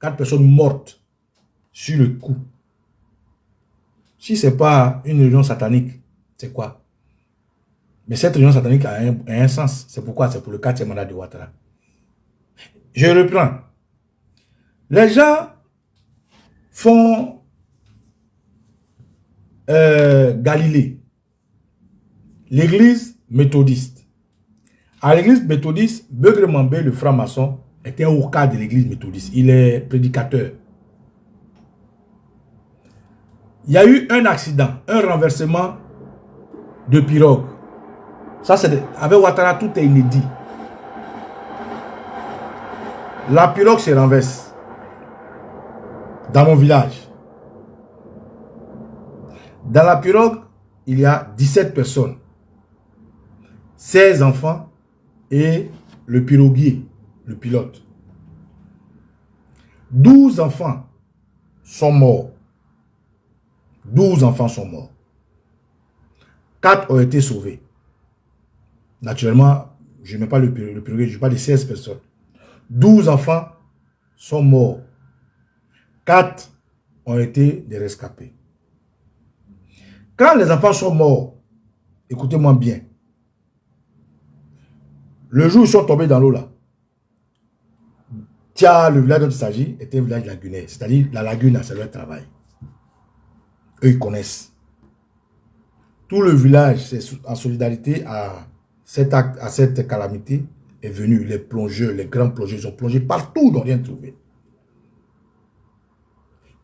4 personnes mortes sur le coup. Si ce n'est pas une réunion satanique, c'est quoi? Mais cette réunion satanique a un sens. C'est pourquoi? C'est pour le 4e mandat de Ouattara. Je reprends. Les gens font Galilée, l'église méthodiste. À l'église méthodiste, Beugre Mambé, le franc-maçon, était au cadre de l'église méthodiste. Il est prédicateur. Il y a eu un accident, un renversement de pirogue. Ça, c'est avec Ouattara, tout est inédit. La pirogue se renverse dans mon village. Dans la pirogue, il y a 17 personnes, 16 enfants et le piroguier, le pilote. 12 enfants sont morts. 12 enfants sont morts. 4 ont été sauvés. Naturellement, je ne mets pas le piroguier, je parle de 16 personnes. 12 enfants sont morts. 4 ont été des rescapés. Quand les enfants sont morts, écoutez-moi bien, le jour où ils sont tombés dans l'eau là, le village dont il s'agit était un village lagunaire, c'est-à-dire la lagune, c'est leur travail. Eux, ils connaissent. Tout le village, c'est en solidarité à cette calamité, est venu. Les plongeurs, les grands plongeurs, ils ont plongé partout, ils n'ont rien trouvé.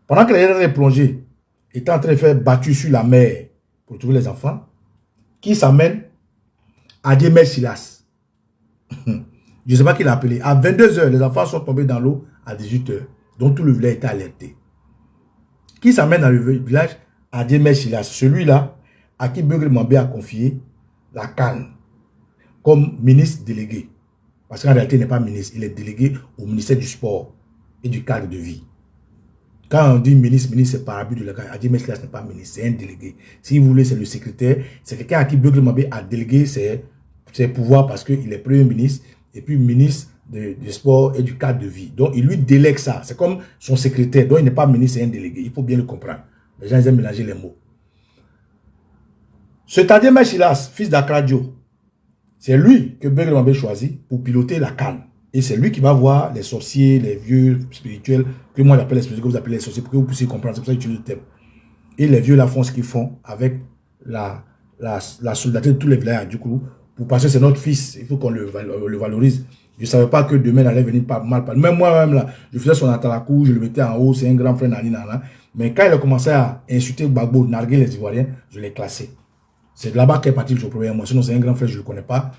Pendant que les gens plongés étaient en train de faire battu sur la mer pour trouver les enfants, qui s'amène à Adjemé Silas. Je ne sais pas qui l'a appelé. À 22 h, les enfants sont tombés dans l'eau à 18 h. Donc tout le village était alerté. Qui s'amène dans le village? Adjemé Silas. Celui-là à qui Beugre Mambé a confié la canne comme ministre délégué. Parce qu'en réalité, il n'est pas ministre. Il est délégué au ministère du sport et du cadre de vie. Quand on dit ministre, c'est par abus de la canne. Adjemé Silas n'est pas ministre, c'est un délégué. Si vous voulez, c'est le secrétaire. C'est quelqu'un à qui Beugre Mambé a délégué ses pouvoirs parce qu'il est premier ministre et puis ministre du sport et du cadre de vie. Donc, il lui délègue ça. C'est comme son secrétaire. Donc, il n'est pas ministre, c'est un délégué. Il faut bien le comprendre. Les gens ils aiment mélanger les mots. Ce Adjemé Silas, fils d'Akradio, c'est lui que Beugre Mambé choisit pour piloter la canne. Et c'est lui qui va voir les sorciers, les vieux spirituels, que moi j'appelle les spirituels, que vous appelez les sorciers, pour que vous puissiez comprendre. C'est pour ça que j'utilise le thème. Et les vieux là font ce qu'ils font avec la solidarité de tous les villages du coup. Parce que c'est notre fils, il faut qu'on le valorise. Je ne savais pas que demain, il allait venir pas mal. Même moi-même, là, je faisais son atalakou, je le mettais en haut, c'est un grand frère Nani Nana. Mais quand il a commencé à insulter Gbagbo, narguer les Ivoiriens, je l'ai classé. C'est de là-bas qu'est parti le premier mois. Sinon, c'est un grand frère, je ne le connais pas.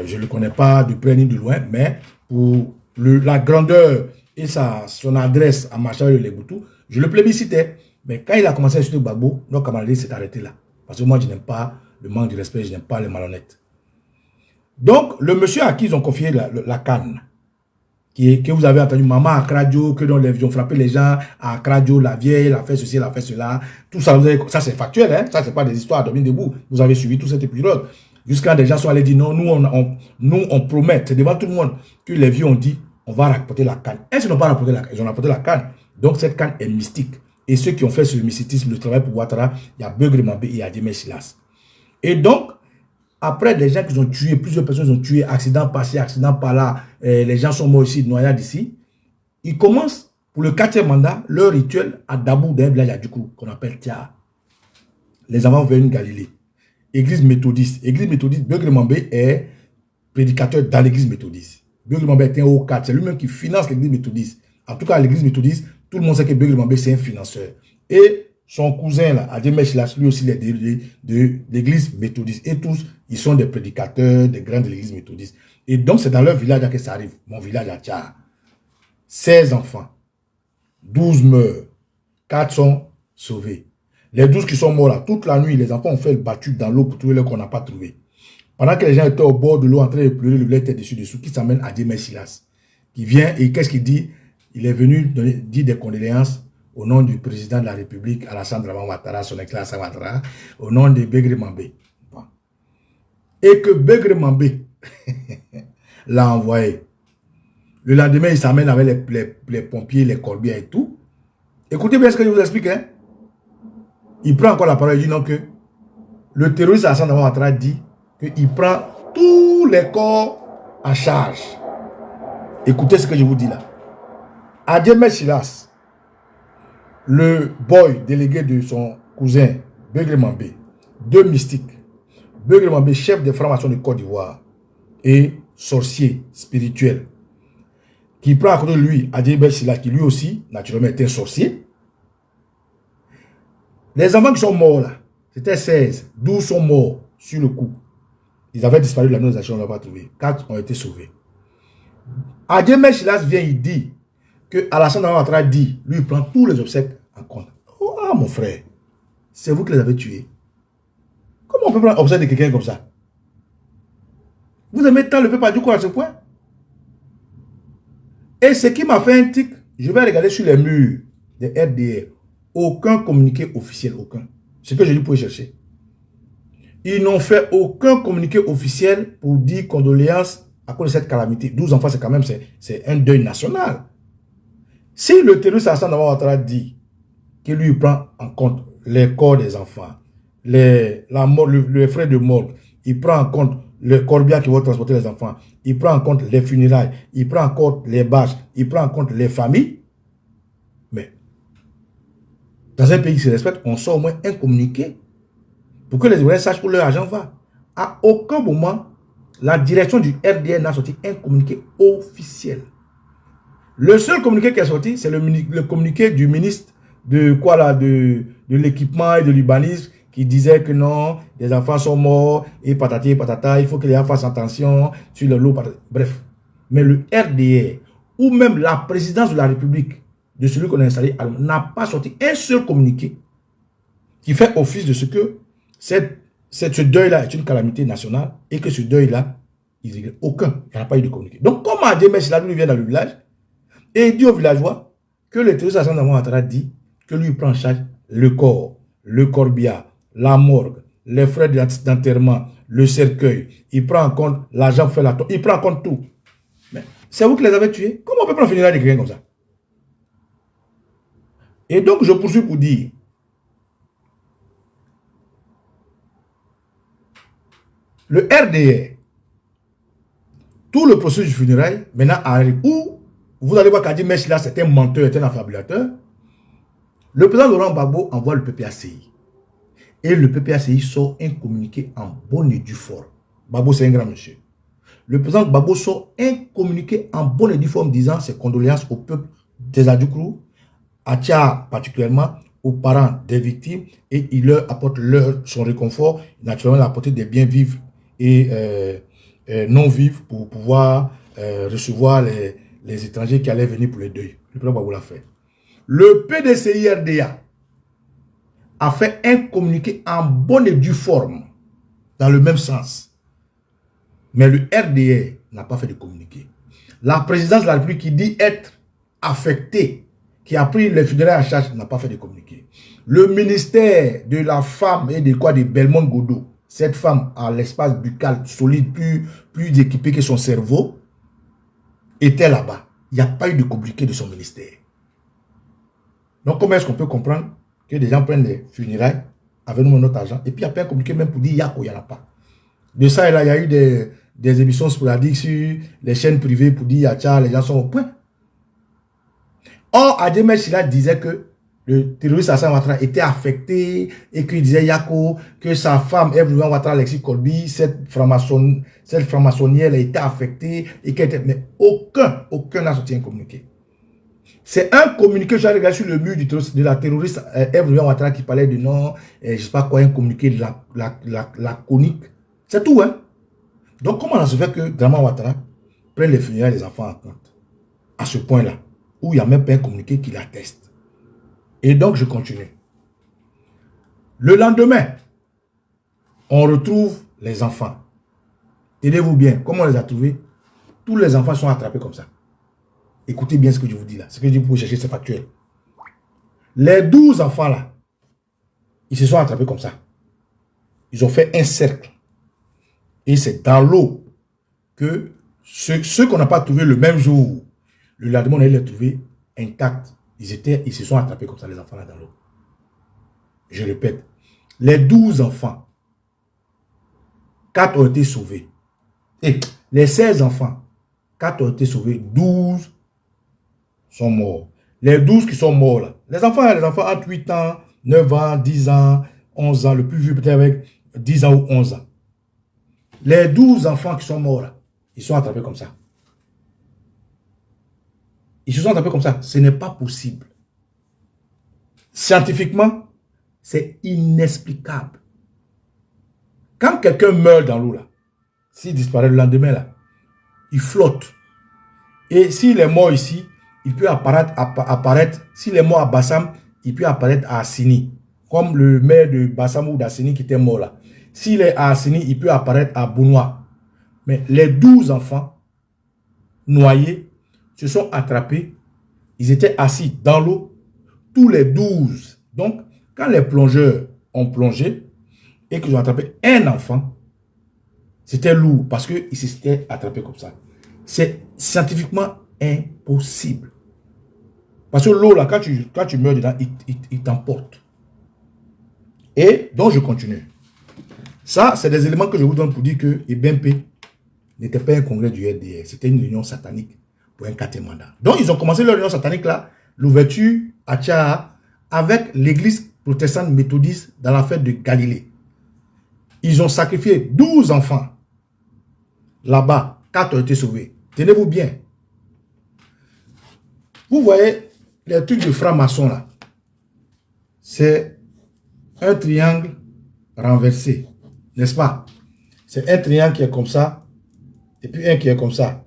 Je ne le connais pas de près ni de loin, mais pour la grandeur et son adresse à Machar et Leboutou, je le plébiscitais. Mais quand il a commencé à insulter Gbagbo, notre camarade s'est arrêté là. Parce que moi, je n'aime pas le manque de respect, je n'aime pas les malhonnêtes. Donc, le monsieur à qui ils ont confié la canne, que vous avez entendu, maman à Kradio, que ils ont frappé les gens à Kradio, la vieille, elle a fait ceci, elle a fait cela, tout ça, ça c'est factuel, hein? Ça c'est pas des histoires à dormir debout. Vous avez suivi tout cet épisode. Jusqu'à des gens sont allés dire non, nous on promet, c'est devant tout le monde, que les vieux ont dit, on va rapporter la canne. Ils n'ont pas rapporté la canne, ils ont rapporté la canne. Donc cette canne est mystique. Et ceux qui ont fait ce mysticisme, le travail pour Ouattara, il y a Beugre Mambé et Adjemé Silas. Et donc, après, les gens qui ont tué, plusieurs personnes ont tué, accident passé, accident par là, les gens sont morts ici, noyades ici. Ils commencent, pour le 4e mandat, leur rituel à Dabou, d'un village à Djoukou, qu'on appelle Tia. Les enfants viennent Galilée. Église méthodiste. Église méthodiste, Beugre Mambé est prédicateur dans l'église méthodiste. Beugre Mambé est un haut cadre, c'est lui-même qui finance l'église méthodiste. En tout cas, l'église méthodiste, tout le monde sait que Beugre Mambé, c'est un financeur. Et son cousin, là, Adjemé Silas, lui aussi, il est de l'église méthodiste. Et tous, ils sont des prédicateurs, des grands de l'église méthodiste. Et donc, c'est dans leur village que ça arrive. Mon village à Tchar. 16 enfants. 12 meurent. 4 sont sauvés. Les 12 qui sont morts là, toute la nuit, les enfants ont fait le battu dans l'eau pour trouver l'eau qu'on n'a pas trouvé. Pendant que les gens étaient au bord de l'eau en train de pleurer, le village était dessous, qui s'amène à Adjemé Silas. Qui vient et qu'est-ce qu'il dit? Il est venu dire des condoléances au nom du président de la République, Alassane Dramane Ouattara, son excellence Ouattara, au nom de Beugre Mambé. Bon. Et que Beugre Mambé l'a envoyé Le lendemain, il s'amène avec les pompiers, les corbières et tout. Écoutez bien ce que je vous explique. Hein? Il prend encore la parole, il dit non que le terroriste Hassan Dramane Ouattara dit qu'il prend tous les corps en charge. Écoutez ce que je vous dis là. Adjemé Silas, le boy délégué de son cousin, Begle Mambé, deux mystiques. Begle Mambé, chef de franc-maçon de Côte d'Ivoire et sorcier spirituel, qui prend à côté de lui Adjemé Silas, qui lui aussi, naturellement, est un sorcier. Les enfants qui sont morts là, c'était 16. 12 sont morts sur le coup. Ils avaient disparu de la nation, on ne l'a pas trouvé. 4 ont été sauvés. Adjemé Silas vient, il dit que Alassane Dramane Ouattara dit, lui il prend tous les obsèques en compte. Oh ah, mon frère, c'est vous qui les avez tués. Comment on peut prendre obsèques de quelqu'un comme ça? Vous aimez tant le peuple à du quoi à ce point? Et ce qui m'a fait un tic, je vais regarder sur les murs des RDR. Aucun communiqué officiel, aucun. C'est ce que je dis pour chercher. Ils n'ont fait aucun communiqué officiel pour dire condoléances à cause de cette calamité. 12 enfants, c'est quand même c'est un deuil national. Si le terroriste Hassan Dramane Ouattara dit qu'il lui prend en compte les corps des enfants, les frais de mort, il prend en compte le corbillard qui va transporter les enfants, il prend en compte les funérailles, il prend en compte les bâches, il prend en compte les familles, mais dans un pays qui se respecte, on sort au moins un communiqué pour que les Ivoiriens sachent où leur argent va. À aucun moment, la direction du RDR n'a sorti un communiqué officiel. Le seul communiqué qui est sorti, c'est le communiqué du ministre de quoi là, de l'équipement et de l'urbanisme qui disait que non, des enfants sont morts et patati et patata, il faut que les gens fassent attention sur le lot. Bref. Mais le RDR ou même la présidence de la République de celui qu'on a installé n'a pas sorti un seul communiqué qui fait office de ce que ce deuil-là est une calamité nationale et que ce deuil-là, il n'y a aucun, il n'y a pas eu de communiqué. Donc, comment Adjemé Silas lui vient dans le village et il dit aux villageois que le terroriste Hassan Dramane Ouattara dit que lui prend en charge le corps, le corbillard, la morgue, les frais d'enterrement, le cercueil. Il prend en compte l'argent pour faire la tombe. Il prend en compte tout. Mais c'est vous qui les avez tués. Comment on peut prendre un funérail de quelqu'un comme ça? Et donc, je poursuis pour dire, le RDR, tout le processus du funérail, maintenant arrive où vous allez voir qu'Adjemé Silas c'est un menteur, c'est un affabulateur. Le président Laurent Gbagbo envoie le PPACI. Et le PPACI sort un communiqué en bonne et due forme. Gbagbo, c'est un grand monsieur. Le président Gbagbo sort un communiqué en bonne et due forme disant ses condoléances au peuple des Adjoukrou, à Tchad particulièrement, aux parents des victimes, et il leur apporte son réconfort, naturellement, il a apporté des biens vifs et non vifs pour pouvoir recevoir les étrangers qui allaient venir pour le deuil. Le président Gbagbo l'a fait. Le PDCI-RDA a fait un communiqué en bonne et due forme, dans le même sens. Mais le RDA n'a pas fait de communiqué. La présidence de la République qui dit être affectée, qui a pris les funérailles en charge, n'a pas fait de communiqué. Le ministère de la femme et de quoi de Belmont Godot, cette femme a l'espace buccal solide, plus équipé que son cerveau, était là-bas. Il n'y a pas eu de communiqué de son ministère. Donc, comment est-ce qu'on peut comprendre que des gens prennent des funérailles avec nous notre argent et puis après un communiqué même pour dire Yako, il n'y en a pas. De ça, il y a eu des émissions sporadiques sur les chaînes privées pour dire Yacha, les gens sont au point. Or, Adjemé Silas disait que le terroriste Hassan Ouattara était affecté et qu'il disait Yako, que sa femme, Ève Ouattara, Alexis Colby, cette franc-maçonnière, elle a été affectée et qu'elle était. Mais aucun n'a sorti un communiqué. C'est un communiqué, j'ai regardé sur le mur de la terroriste Ève Ouattara qui parlait de non, je ne sais pas quoi, un communiqué de la conique. C'est tout, hein. Donc, comment ça se fait que Dramane Ouattara prenne les funérailles des enfants en compte à ce point-là, où il n'y a même pas un communiqué qui l'atteste. Et donc, je continue. Le lendemain, on retrouve les enfants. Tenez-vous bien, comment on les a trouvés? Tous les enfants sont attrapés comme ça. Écoutez bien ce que je vous dis là. Ce que je dis pour chercher, c'est factuel. Les 12 enfants là, ils se sont attrapés comme ça. Ils ont fait un cercle. Et c'est dans l'eau que ceux qu'on n'a pas trouvé le même jour Le lendemain, on allait les trouver intacts. Ils se sont attrapés comme ça, les enfants là dans l'eau. Je répète, les 12 enfants, 4 ont été sauvés. Et les 16 enfants, 4 ont été sauvés, 12 sont morts. Les 12 qui sont morts là, les enfants entre 8 ans, 9 ans, 10 ans, 11 ans, le plus vieux peut-être avec 10 ans ou 11 ans. Les 12 enfants qui sont morts là, ils sont attrapés comme ça. Ils se sont attrapés comme ça. Ce n'est pas possible. Scientifiquement, c'est inexplicable. Quand quelqu'un meurt dans l'eau là, s'il disparaît le lendemain là, il flotte. Et s'il est mort ici, il peut apparaître, s'il est mort à Bassam, il peut apparaître à Assini. Comme le maire de Bassam ou d'Assini qui était mort là. S'il est à Assini, il peut apparaître à Bounois. Mais les 12 enfants noyés se sont attrapés. Ils étaient assis dans l'eau, tous les 12. Donc, quand les plongeurs ont plongé et qu'ils ont attrapé un enfant, c'était lourd parce qu'ils s'étaient attrapés comme ça. C'est scientifiquement impossible. Parce que l'eau, là, quand tu meurs dedans, il t'emporte. Et donc, je continue. Ça, c'est des éléments que je vous donne pour dire que EBMP n'était pas un congrès du RDR. C'était une réunion satanique pour un 4e mandat. Donc, ils ont commencé leur réunion satanique là, l'ouverture à Tchaha, avec l'église protestante méthodiste dans la fête de Galilée. Ils ont sacrifié 12 enfants. Là-bas, 4 ont été sauvés. Tenez-vous bien. Vous voyez les trucs de franc-maçon là. C'est un triangle renversé. N'est-ce pas? C'est un triangle qui est comme ça. Et puis un qui est comme ça.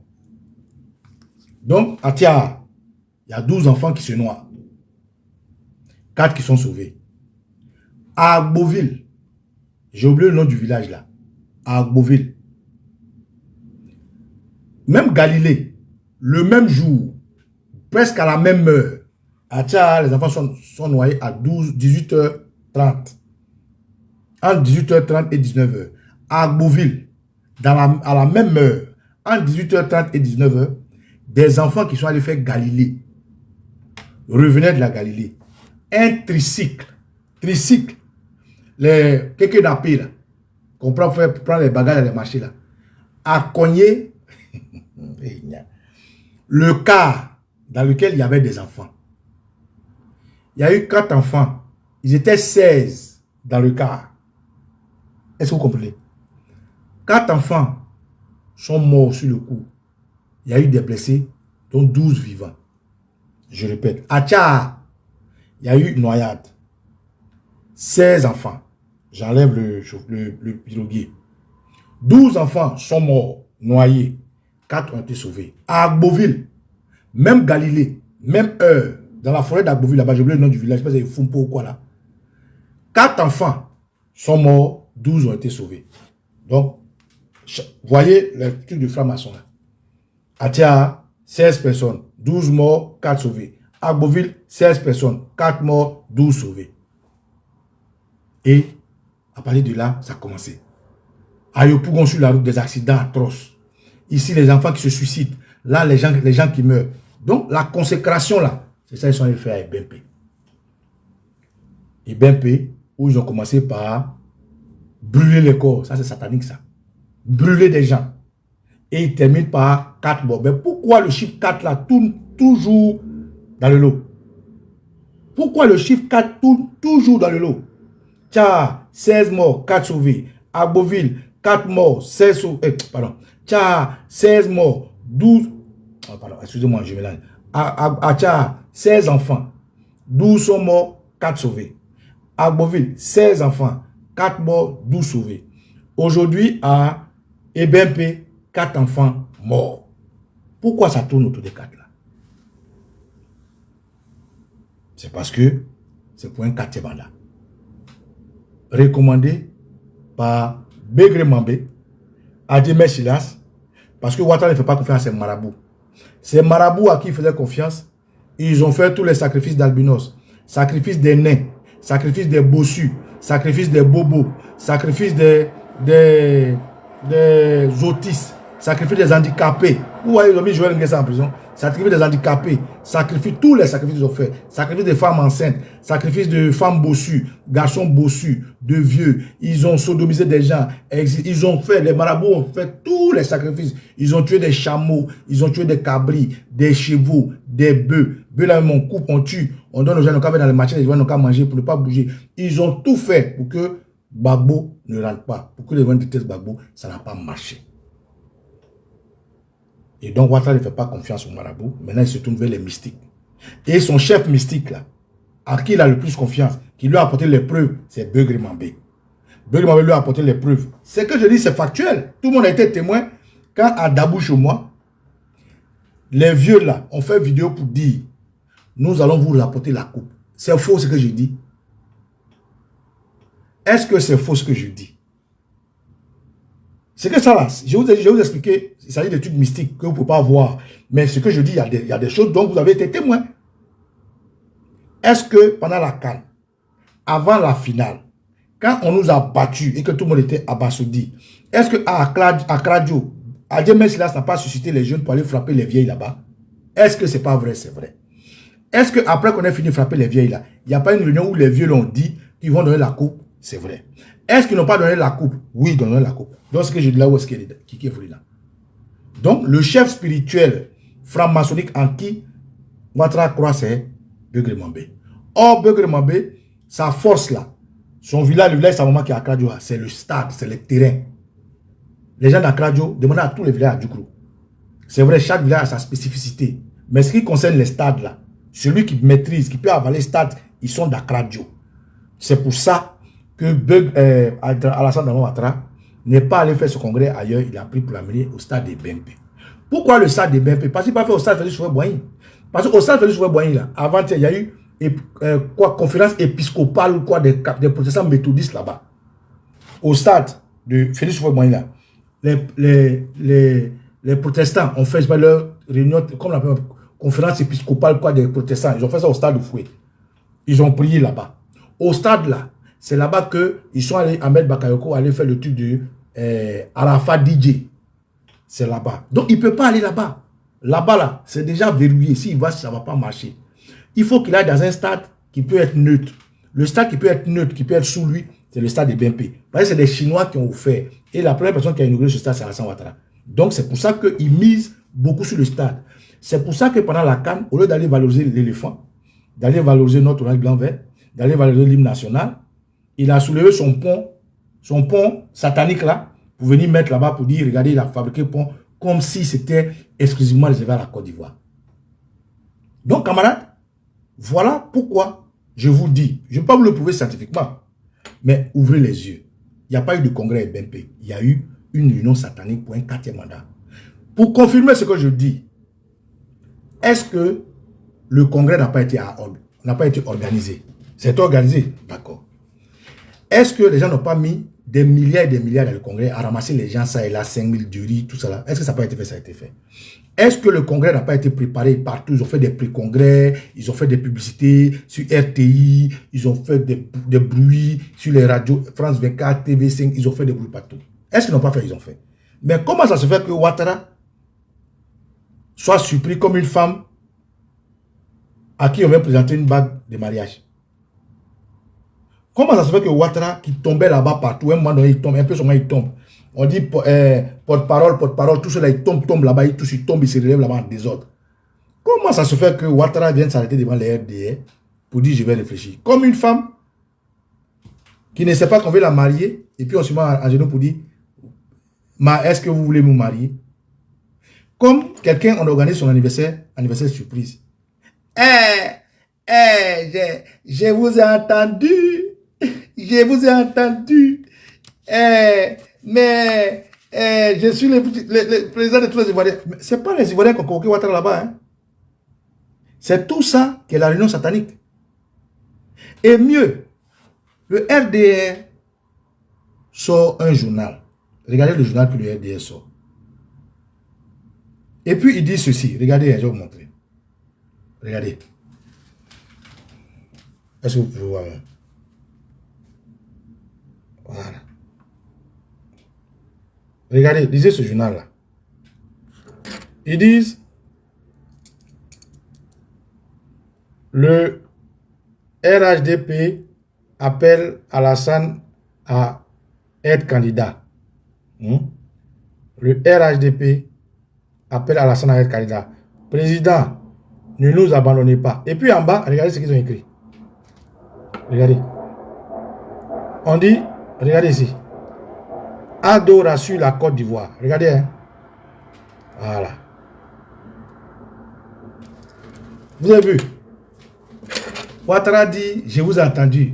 Donc, à Tia, il y a 12 enfants qui se noient. 4 qui sont sauvés. À Agboville, j'ai oublié le nom du village là. À Agboville. Même Galilée, le même jour, presque à la même heure, à Tia, les enfants sont noyés à 18h30. Entre 18h30 et 19h. À Agboville, à la même heure, entre 18h30 et 19h, des enfants qui sont allés faire Galilée revenaient de la Galilée. Un tricycle, les quelques d'apé là, qu'on prend pour prendre les bagages dans les marchés là, a cogné le car dans lequel il y avait des enfants. Il y a eu 4 enfants. Ils étaient 16 dans le car. Est-ce que vous comprenez? 4 enfants sont morts sur le coup. Il y a eu des blessés, dont 12 vivants. Je répète, à Tcha, il y a eu noyade. 16 enfants. J'enlève le piroguier. 12 enfants sont morts, noyés. 4 ont été sauvés. À Agboville, même Galilée, même heure, dans la forêt d'Agboville, là-bas, j'ai oublié le nom du village, je ne sais pas si c'est Fumpo ou quoi là. 4 enfants sont morts, 12 ont été sauvés. Donc, voyez le truc de franc-maçon là. Atia, 16 personnes, 12 morts, 4 sauvés. Agboville, 16 personnes, 4 morts, 12 sauvés. Et à partir de là, ça a commencé. À Yopougon sur la route, des accidents atroces. Ici, les enfants qui se suicident. Là, les gens qui meurent. Donc, la consécration là, c'est ça qu'ils sont allés faire à EBMP. EBMP, où ils ont commencé par brûler les corps. Ça, c'est satanique ça. Brûler des gens. Et ils terminent par 4 morts. Mais pourquoi le chiffre 4 là tourne toujours dans le lot? Pourquoi le chiffre 4 tourne toujours dans le lot? Tcha, 16 morts, 4 sauvés. Agboville, 4 morts, 16 sauvés. Pardon. Tcha, 16 morts, 12. Oh, pardon, excusez-moi, je mélange. À Tcha, 16 enfants. 12 sont morts, 4 sauvés. Agboville, 16 enfants. 4 morts, 12 sauvés. Aujourd'hui, à EBMP, 4 enfants morts. Pourquoi ça tourne autour des 4 là? C'est parce que c'est pour un 4e mandat. Recommandé par Begré Mambé, Adjemé Silas, parce que Ouattara ne fait pas confiance à ces marabouts. Ces marabouts à qui il faisait confiance, ils ont fait tous les sacrifices d'albinos, sacrifice des nains, sacrifice des bossus, sacrifice des bobos, sacrifice des autistes, sacrifice des handicapés. Vous voyez, ils ont mis Joël Nguessa en prison. sacrifice des handicapés, sacrifice tous les sacrifices qu'ils ont fait, sacrifice des femmes enceintes, sacrifice de femmes bossues, garçons bossus, de vieux, ils ont sodomisé des gens, ils ont fait, les marabouts ont fait tous les sacrifices, ils ont tué des chameaux, ils ont tué des cabris, des chevaux, des bœufs, là même on coupe, on tue, on donne aux gens, on va dans les marchés, les gens n'ont qu'à manger pour ne pas bouger, ils ont tout fait pour que Gbagbo ne rentre pas, pour que les gens détestent Gbagbo, ça n'a pas marché. Et donc, Ouattara ne fait pas confiance au marabout. Maintenant, il se tourne vers les mystiques. Et son chef mystique, là, à qui il a le plus confiance, qui lui a apporté les preuves, c'est Beugri Mambé. Beugri Mambé lui a apporté les preuves. Ce que je dis, c'est factuel. Tout le monde a été témoin. Quand à Dabou chez moi, les vieux, là, ont fait vidéo pour dire, nous allons vous apporter la coupe. C'est faux ce que je dis. Est-ce que c'est faux ce que je dis? C'est que ça là, je vais vous expliquer, il s'agit d'études mystiques que vous ne pouvez pas voir. Mais ce que je dis, il y a des choses dont vous avez été témoin. Est-ce que pendant la CAN, avant la finale, quand on nous a battus et que tout le monde était abasourdi, est-ce que à Kradio, Adjemé Silas n'a pas suscité les jeunes pour aller frapper les vieilles là-bas? Est-ce que c'est pas vrai? C'est vrai. Est-ce qu'après qu'on ait fini de frapper les vieilles là, il n'y a pas une réunion où les vieux l'ont dit qu'ils vont donner la coupe? C'est vrai. Est-ce qu'ils n'ont pas donné la coupe? Oui, ils donnent la coupe. Donc, ce que je dis là, où est-ce qu'il est? Qui est là? Donc, le chef spirituel franc-maçonnique en qui Ouattara croit, c'est Beugri Mambé. Or, Beugri Mambé, sa force là, son village, le village, sa maman qui est à Kradio, c'est le stade, c'est le terrain. Les gens d'Akradio demandent à tous les villages à Djougro. C'est vrai, chaque village a sa spécificité. Mais ce qui concerne les stades là, celui qui maîtrise, qui peut avaler les stades, ils sont d'Akradio. C'est pour ça que Alassane Ouattara n'est pas allé faire ce congrès ailleurs, il a pris pour l'amener au stade des BNP. Pourquoi le stade des BNP? Parce qu'il n'a pas fait au stade Félix Houphouët-Boigny. Parce qu'au stade Félix Houphouët-Boigny, avant, il y a eu conférence épiscopale des protestants méthodistes là-bas. Au stade de Félix Houphouët-Boigny, les protestants ont fait leur réunion, comme la conférence épiscopale des protestants. Ils ont fait ça au stade de Fouet. Ils ont prié là-bas. Au stade là, c'est là-bas qu'ils sont allés, Ahmed Bakayoko, aller faire le truc de Arafat DJ. C'est là-bas. Donc, il ne peut pas aller là-bas. Là-bas, là, c'est déjà verrouillé. S'il va, ça ne va pas marcher. Il faut qu'il aille dans un stade qui peut être neutre. Le stade qui peut être neutre, qui peut être sous lui, c'est le stade des BNP. Parce que c'est les Chinois qui ont offert. Et la première personne qui a inauguré ce stade, c'est Alassane Ouattara. Donc, c'est pour ça qu'ils misent beaucoup sur le stade. C'est pour ça que pendant la CAN, au lieu d'aller valoriser l'éléphant, d'aller valoriser notre orange blanc vert, d'aller valoriser l'hymne national, il a soulevé son pont satanique là, pour venir mettre là-bas pour dire, regardez, il a fabriqué le pont comme si c'était exclusivement réservé à la Côte d'Ivoire. Donc, camarades, voilà pourquoi je vous dis, je ne vais pas vous le prouver scientifiquement, mais ouvrez les yeux. Il n'y a pas eu de congrès BNP, il y a eu une réunion satanique pour un 4e mandat. Pour confirmer ce que je dis, est-ce que le congrès n'a pas été organisé? C'est organisé, d'accord. Est-ce que les gens n'ont pas mis des milliards et des milliards dans le congrès à ramasser les gens, ça et là, 5000 de riz, tout ça là? Est-ce que ça n'a pas été fait? Ça a été fait. Est-ce que le congrès n'a pas été préparé partout? Ils ont fait des pré-congrès, ils ont fait des publicités sur RTI, ils ont fait des bruits sur les radios, France 24, TV5, ils ont fait des bruits partout. Est-ce qu'ils n'ont pas fait? Ils ont fait. Mais comment ça se fait que Ouattara soit surpris comme une femme à qui on vient présenter une bague de mariage? Comment ça se fait que Ouattara, qui tombait là-bas partout, un moment donné, il tombe, un peu seulement il tombe. On dit porte-parole, tout cela, il tombe là-bas, il tombe, il se relève là-bas en désordre. Comment ça se fait que Ouattara vienne s'arrêter devant les RDR pour dire je vais réfléchir? Comme une femme qui ne sait pas qu'on veut la marier, et puis on se met à genoux pour dire est-ce que vous voulez me marier? Comme quelqu'un, on organise son anniversaire surprise. Je vous ai entendu. Je vous ai entendu. Mais je suis le président de tous les Ivoiriens. Ce n'est pas les Ivoiriens qui ont convoqué Ouattara là-bas. Hein. C'est tout ça qui est la réunion satanique. Et mieux, le RDR sort un journal. Regardez le journal que le RDR sort. Et puis il dit ceci. Regardez, je vais vous montrer. Regardez. Est-ce que vous pouvez voir? Voilà. Regardez, lisez ce journal-là. Ils disent, Le RHDP appelle Alassane à être candidat. Le RHDP appelle Alassane à être candidat. Président, ne nous abandonnez pas. Et puis en bas, regardez ce qu'ils ont écrit. Regardez. On dit, regardez ici. Ado rassure la Côte d'Ivoire. Regardez. Hein. Voilà. Vous avez vu? Ouattara dit, je vous ai entendu,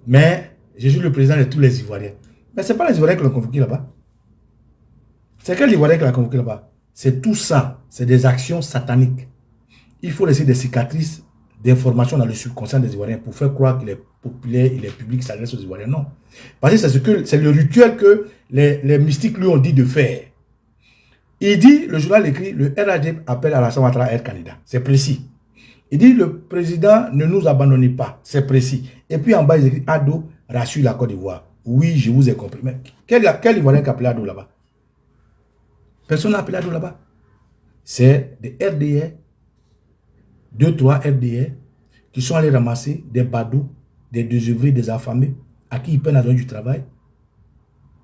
mais je suis le président de tous les Ivoiriens. Mais ce n'est pas les Ivoiriens qui l'ont convoqué là-bas. C'est quel Ivoirien qui l'a convoqué là-bas? C'est tout ça. C'est des actions sataniques. Il faut laisser des cicatrices d'informations dans le subconscient des Ivoiriens pour faire croire qu'il est populaire, il est public, s'adresse aux Ivoiriens. Non. Parce que c'est le rituel que les mystiques lui ont dit de faire. Il dit, le journal écrit, le RHD appelle Alassane Ouattara à être candidat. C'est précis. Il dit, le président, ne nous abandonnez pas. C'est précis. Et puis en bas, il écrit, Ado rassure la Côte d'Ivoire. Oui, je vous ai compris. Mais quel Ivoirien qui a appelé Ado là-bas? Personne n'a appelé Ado là-bas. C'est des RDR, 2-3 RDR, qui sont allés ramasser des badauds, des désœuvrés, des affamés, à qui ils peinent à donner du travail,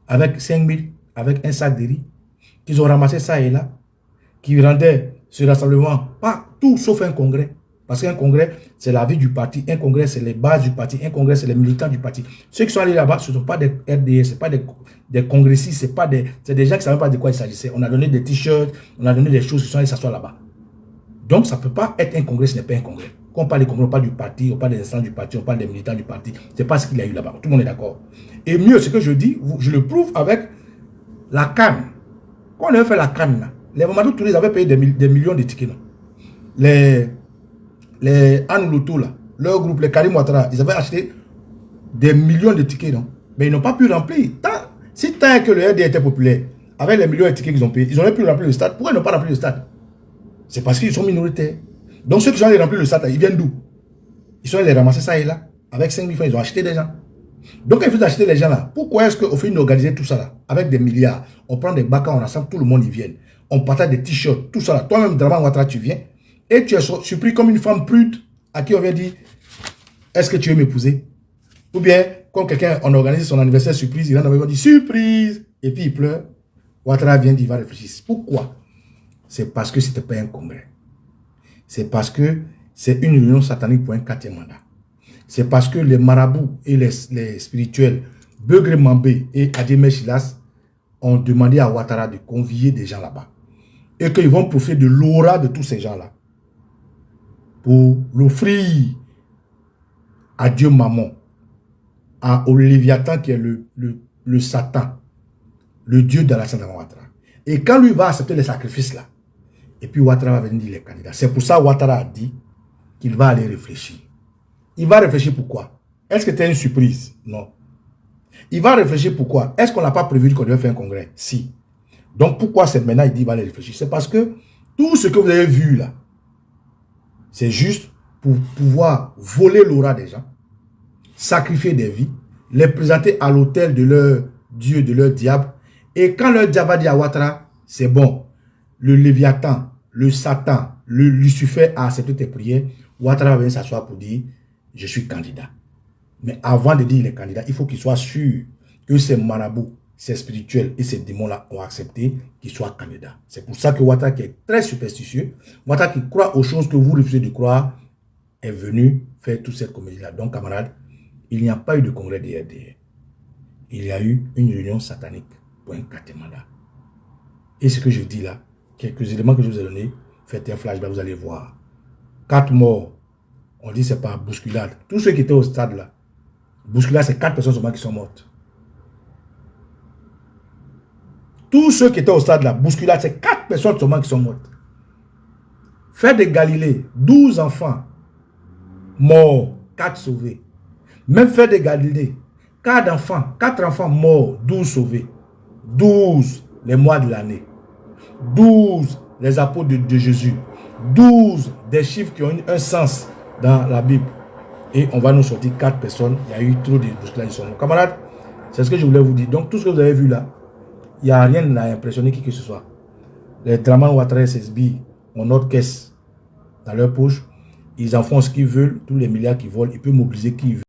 avec 5 000, avec un sac de riz, qu'ils ont ramassé ça et là, qui rendaient ce rassemblement, pas tout sauf un congrès. Parce qu'un congrès, c'est la vie du parti. Un congrès, c'est les bases du parti. Un congrès, c'est les militants du parti. Ceux qui sont allés là-bas, ce ne sont pas des RDS, ce ne sont pas des congressistes, c'est des gens qui ne savaient pas de quoi il s'agissait. On a donné des t-shirts, on a donné des choses qui sont allés s'asseoir là-bas. Donc, ça ne peut pas être un congrès, ce n'est pas un congrès. Quand on parle des congrès, on parle du parti, on parle des instances du parti, on parle des militants du parti. Ce n'est pas ce qu'il y a eu là-bas. Tout le monde est d'accord. Et mieux, ce que je dis, je le prouve avec la canne. Quand on avait fait la canne, là, les Mamadou Touré, ils avaient payé des millions de tickets. Non? Les Anne Loto, là, leur groupe, les Karim Ouattara, ils avaient acheté des millions de tickets, non? Mais ils n'ont pas pu remplir. Si tant que le RD était populaire, avec les millions de tickets qu'ils ont payés, ils auraient pu remplir le stade. Pourquoi ils n'ont pas rempli le stade? C'est parce qu'ils sont minoritaires. Donc ceux qui sont allés remplir le stade, ils viennent d'où? Ils sont allés ramasser ça et là. Avec 5 000 francs, ils ont acheté des gens. Donc ils faut acheter les gens là. Pourquoi est-ce qu'au fait d'organiser tout ça là, avec des milliards, on prend des bacs, on rassemble, tout le monde y vient. On partage des t-shirts, tout ça là. Toi-même, Draman Ouattara, tu viens. Et tu es surpris comme une femme prude à qui on vient dire, est-ce que tu veux m'épouser? Ou bien, quand quelqu'un, on organise son anniversaire surprise, il en dit surprise, et puis il pleure. Ouattara vient dire, il va réfléchir. Pourquoi? C'est parce que ce n'était pas un congrès. C'est parce que c'est une réunion satanique pour un 4e mandat. C'est parce que les marabouts et les spirituels, Beugre Mambé et Adjemé Chilas, ont demandé à Ouattara de convier des gens là-bas. Et qu'ils vont profiter de l'aura de tous ces gens-là pour l'offrir à Dieu Mammon, au Léviathan qui est le Satan, le Dieu d'Alassane Ouattara. Et quand lui va accepter les sacrifices là, et puis Ouattara va venir dire les candidats. C'est pour ça que Ouattara a dit qu'il va aller réfléchir. Il va réfléchir pourquoi? Est-ce que c'était une surprise? Non. Il va réfléchir pourquoi? Est-ce qu'on n'a pas prévu qu'on devait faire un congrès? Si. Donc pourquoi c'est maintenant il dit qu'il va aller réfléchir? C'est parce que tout ce que vous avez vu là, c'est juste pour pouvoir voler l'aura des gens, sacrifier des vies, les présenter à l'autel de leur Dieu, de leur diable. Et quand leur diable va dire à Ouattara, c'est bon, le Léviathan, le Satan, le Lucifer a accepté tes prières, Ouattara va venir s'asseoir pour dire, je suis candidat. Mais avant de dire il est candidat, il faut qu'il soit sûr que ces marabouts, ces spirituels et ces démons-là ont accepté qu'il soit candidat. C'est pour ça que Ouattara, qui est très superstitieux, Ouattara qui croit aux choses que vous refusez de croire, est venu faire toute cette comédie-là. Donc, camarades, il n'y a pas eu de congrès des RDR. Il y a eu une réunion satanique pour un 4e mandat. Et ce que je dis là, quelques éléments que je vous ai donnés, faites un flashback, vous allez voir. 4 morts. On dit que c'est pas bousculade. Tous ceux qui étaient au stade là, bousculade, c'est 4 personnes seulement qui sont mortes. Tous ceux qui étaient au stade là, bousculade, c'est 4 personnes seulement qui sont mortes. Fête de Galilée, 12 enfants morts, 4 sauvés. Même fête de Galilée, 4 enfants morts, 12 sauvés. 12 les mois de l'année. 12 les apôtres de Jésus. 12 des chiffres qui ont un sens dans la Bible. Et on va nous sortir 4 personnes. Il y a eu trop de bousculades. Camarades, c'est ce que je voulais vous dire. Donc tout ce que vous avez vu là, il n'y a rien à impressionner qui que ce soit. Les Draman Ouattara SSB ont notre caisse dans leur poche. Ils en font ce qu'ils veulent, tous les milliards qu'ils volent, il peut mobiliser qui veut.